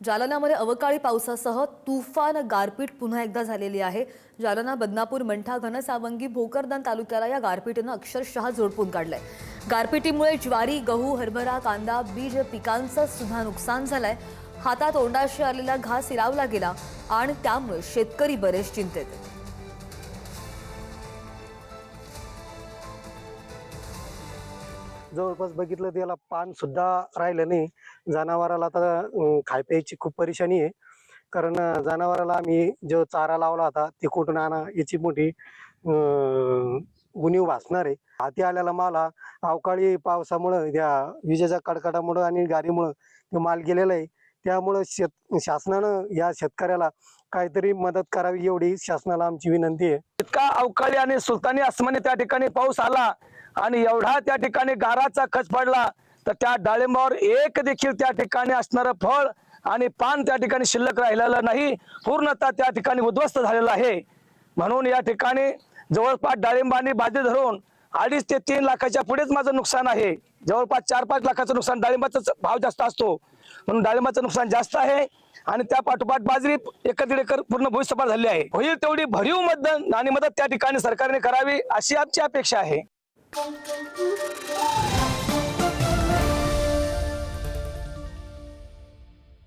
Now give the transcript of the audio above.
जालन्यामध्ये अवकाळी पावसासह तुफान गारपीट पुन्हा एकदा झालेली आहे। जालना, बदनापूर, मंठा, घनसावंगी, भोकरदन तालुक्याला या गारपीटीनं अक्षरशः झोडपून काढलंय। गारपीटीमुळे ज्वारी, गहू, हरभरा, कांदा, बीज पिकांचं सुद्धा नुकसान झालंय। हातात ओंडाशी आलेला घास हिरावला गेला आणि त्यामुळे शेतकरी बरेच चिंतेत आहेत। जवळपास बघितलं त्याला पान सुद्धा राहिलं नाही। जनावराला आता खाय प्यायची खूप परेशानी आहे, कारण जनावराला आम्ही जो चारा लावला होता ते कुठून आणा याची मोठी उणीव भासणार आहे। हाती आलेला माल अवकाळी पावसामुळे, त्या विजेच्या कडकडामुळे आणि गाडीमुळे तो माल गेलेला आहे। त्यामुळे शासनानं या शेतकऱ्याला काहीतरी मदत करावी एवढी शासनाला आमची विनंती आहे। इतका अवकाळी आणि सुलतानी आसमानी त्या ठिकाणी पाऊस आला आणि एवढा त्या ठिकाणी गाराचा खच पडला तर त्या डाळिंबावर एक देखील त्या ठिकाणी असणारं फळ आणि पान त्या ठिकाणी शिल्लक राहिलेलं नाही, पूर्णतः त्या ठिकाणी उद्ध्वस्त झालेलं आहे। म्हणून या ठिकाणी जवळपास डाळिंबानी बाजी धरून 2.5 ते 3 लाखाच्या पुढेच माझं नुकसान आहे। जवळपास 4-5 लाखाचं नुकसान, डाळिंबाचा भाव जास्त असतो म्हणून डाळिंबाचं नुकसान जास्त आहे। आणि त्या पाठोपाठ बाजरी 1-1.5 एकर पूर्ण भुईसपाट झाली आहे। होईल तेवढी भरीव मदत त्या ठिकाणी सरकारने करावी अशी आमची अपेक्षा आहे।